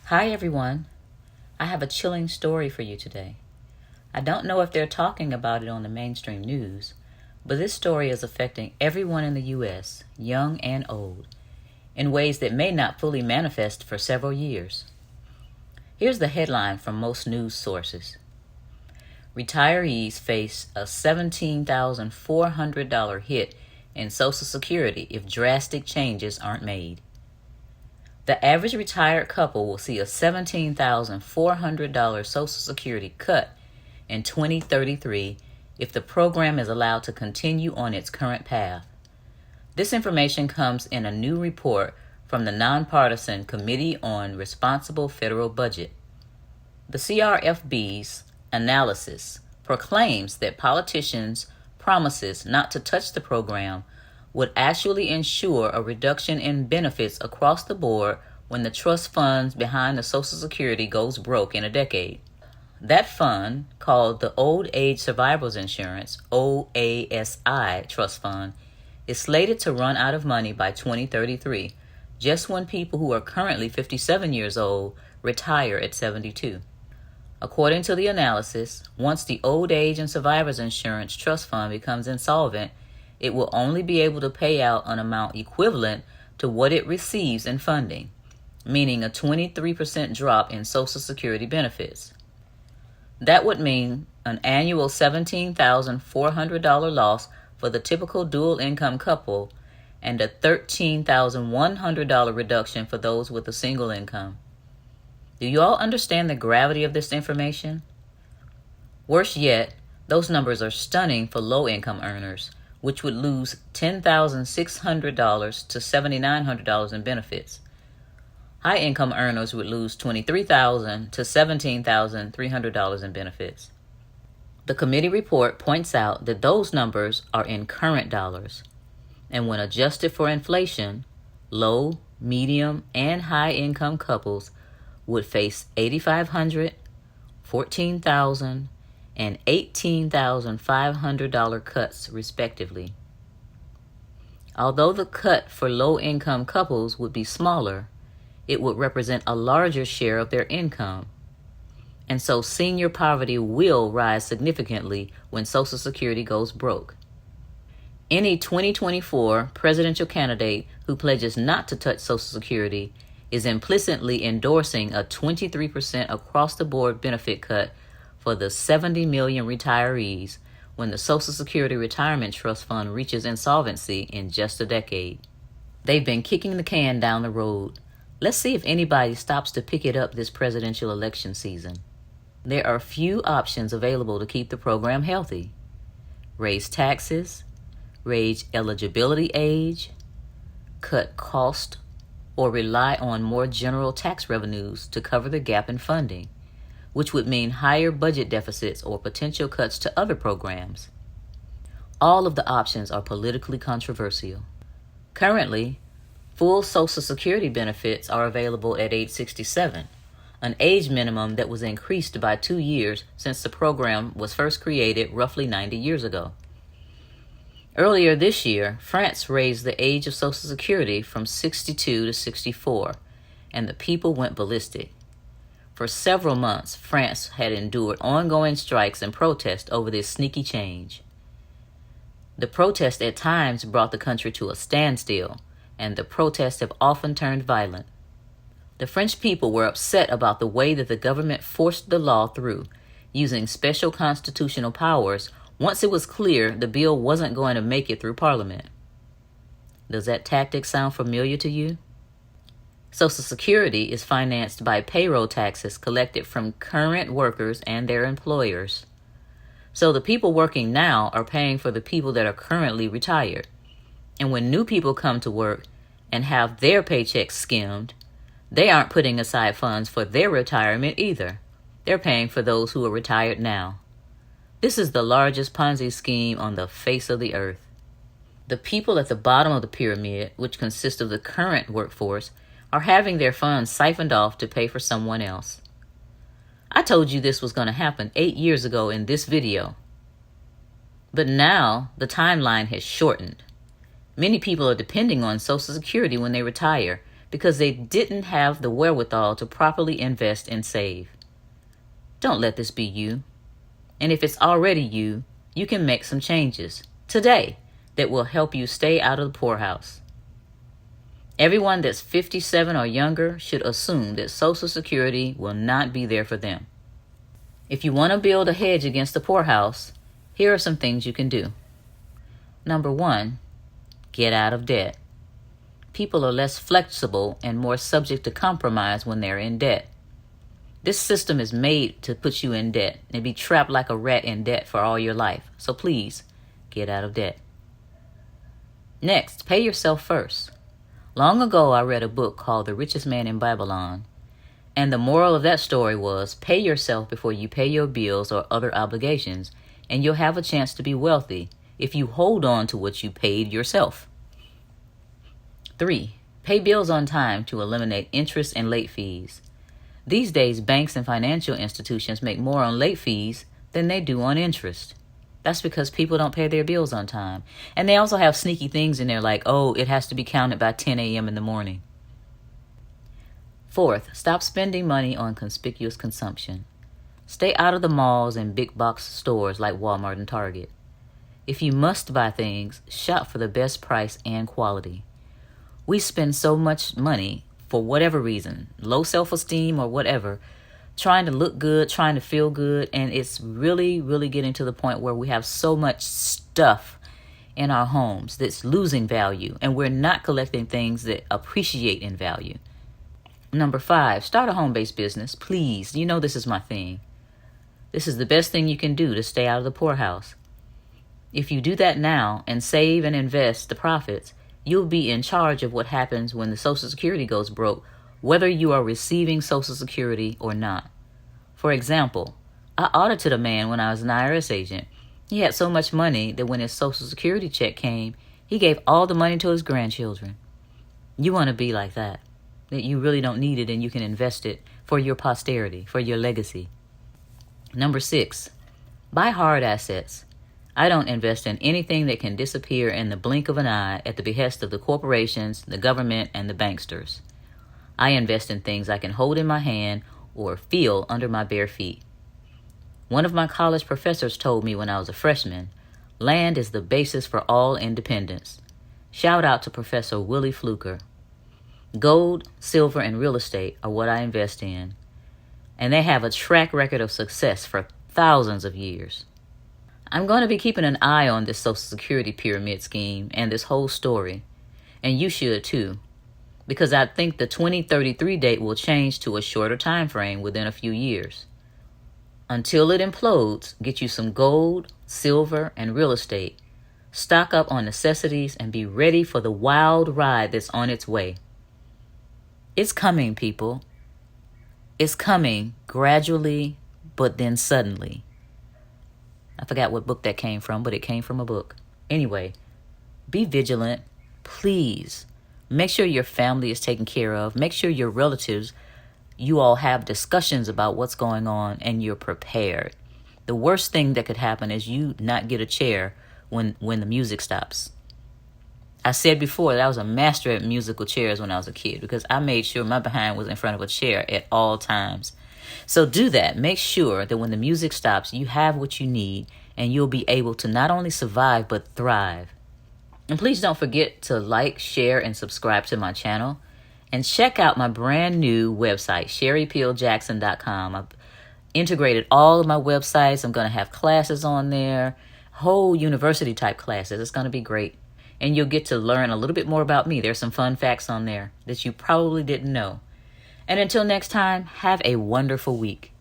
Hi everyone. I have a chilling story for you today. I don't know if they're talking about it on the mainstream news, but this story is affecting everyone in the U.S., young and old, in ways that may not fully manifest for several years. Here's the headline from most news sources. Retirees face a $17,400 hit in Social Security if drastic changes aren't made. The average retired couple will see a $17,400 Social Security cut in 2033 if the program is allowed to continue on its current path. This information comes in a new report from the nonpartisan Committee on Responsible Federal Budget. The CRFB's analysis proclaims that politicians' promises not to touch the program would actually ensure a reduction in benefits across the board when the trust funds behind the Social Security goes broke in a decade. That fund, called the Old Age Survivors Insurance, OASI Trust Fund, is slated to run out of money by 2033, just when people who are currently 57 years old retire at 72. According to the analysis, once the Old Age and Survivors Insurance Trust Fund becomes insolvent, it will only be able to pay out an amount equivalent to what it receives in funding, meaning a 23% drop in Social Security benefits. That would mean an annual $17,400 loss for the typical dual income couple and a $13,100 reduction for those with a single income. Do you all understand the gravity of this information? Worse yet, those numbers are stunning for low-income earners, which would lose $10,600 to $7,900 in benefits. High-income earners would lose $23,000 to $17,300 in benefits. The committee report points out that those numbers are in current dollars, and when adjusted for inflation, low, medium, and high-income couples would face $8,500, $14,000, and $18,500 cuts, respectively. Although the cut for low-income couples would be smaller, it would represent a larger share of their income. And so senior poverty will rise significantly when Social Security goes broke. Any 2024 presidential candidate who pledges not to touch Social Security is implicitly endorsing a 23% across-the-board benefit cut for the 70 million retirees when the Social Security Retirement Trust Fund reaches insolvency in just a decade. They've been kicking the can down the road. Let's see if anybody stops to pick it up this presidential election season. There are few options available to keep the program healthy. Raise taxes, raise eligibility age, cut cost, or rely on more general tax revenues to cover the gap in funding, which would mean higher budget deficits or potential cuts to other programs. All of the options are politically controversial. Currently, full Social Security benefits are available at age 67, an age minimum that was increased by 2 years since the program was first created roughly 90 years ago. Earlier this year, France raised the age of Social Security from 62 to 64, and the people went ballistic. For several months, France had endured ongoing strikes and protests over this sneaky change. The protests at times brought the country to a standstill, and the protests have often turned violent. The French people were upset about the way that the government forced the law through, using special constitutional powers once it was clear the bill wasn't going to make it through Parliament. Does that tactic sound familiar to you? Social Security is financed by payroll taxes collected from current workers and their employers. So the people working now are paying for the people that are currently retired. And when new people come to work and have their paychecks skimmed, they aren't putting aside funds for their retirement either. They're paying for those who are retired now. This is the largest Ponzi scheme on the face of the earth. The people at the bottom of the pyramid, which consist of the current workforce, are having their funds siphoned off to pay for someone else. I told you this was going to happen 8 years ago in this video. But now the timeline has shortened. Many people are depending on Social Security when they retire because they didn't have the wherewithal to properly invest and save. Don't let this be you. And if it's already you, you can make some changes today that will help you stay out of the poorhouse. Everyone that's 57 or younger should assume that Social Security will not be there for them. If you want to build a hedge against the poorhouse, here are some things you can do. Number 1, get out of debt. People are less flexible and more subject to compromise when they're in debt. This system is made to put you in debt and be trapped like a rat in debt for all your life. So please, get out of debt. Next, pay yourself first. Long ago, I read a book called The Richest Man in Babylon, and the moral of that story was pay yourself before you pay your bills or other obligations, and you'll have a chance to be wealthy if you hold on to what you paid yourself. 3, pay bills on time to eliminate interest and late fees. These days, banks and financial institutions make more on late fees than they do on interest. That's because people don't pay their bills on time. And they also have sneaky things in there like, oh, it has to be counted by 10 a.m. in the morning. 4th, stop spending money on conspicuous consumption. Stay out of the malls and big box stores like Walmart and Target. If you must buy things, shop for the best price and quality. We spend so much money for whatever reason, low self-esteem or whatever, trying to look good, trying to feel good, and it's really, really getting to the point where we have so much stuff in our homes that's losing value, and we're not collecting things that appreciate in value. Number 5, start a home-based business, please. You know this is my thing. This is the best thing you can do to stay out of the poorhouse. If you do that now and save and invest the profits, you'll be in charge of what happens when the Social Security goes broke, whether you are receiving Social Security or not. For example, I audited a man when I was an IRS agent. He had so much money that when his Social Security check came, he gave all the money to his grandchildren. You want to be like that you really don't need it and you can invest it for your posterity, for your legacy. Number 6, buy hard assets. I don't invest in anything that can disappear in the blink of an eye at the behest of the corporations, the government, and the banksters. I invest in things I can hold in my hand or feel under my bare feet. One of my college professors told me when I was a freshman, land is the basis for all independence. Shout out to Professor Willie Fluker. Gold, silver, and real estate are what I invest in, and they have a track record of success for thousands of years. I'm going to be keeping an eye on this Social Security pyramid scheme and this whole story, and you should too, because I think the 2033 date will change to a shorter time frame within a few years. Until it implodes, get you some gold, silver, and real estate. Stock up on necessities and be ready for the wild ride that's on its way. It's coming, people. It's coming gradually, but then suddenly. I forgot what book that came from, but it came from a book. Anyway, be vigilant, please. Make sure your family is taken care of. Make sure your relatives, you all have discussions about what's going on and you're prepared. The worst thing that could happen is you not get a chair when the music stops. I said before that I was a master at musical chairs when I was a kid because I made sure my behind was in front of a chair at all times. So do that. Make sure that when the music stops, you have what you need and you'll be able to not only survive but thrive. And please don't forget to like, share, and subscribe to my channel. And check out my brand new website, sherrypeeljackson.com. I've integrated all of my websites. I'm going to have classes on there, whole university type classes. It's going to be great. And you'll get to learn a little bit more about me. There's some fun facts on there that you probably didn't know. And until next time, have a wonderful week.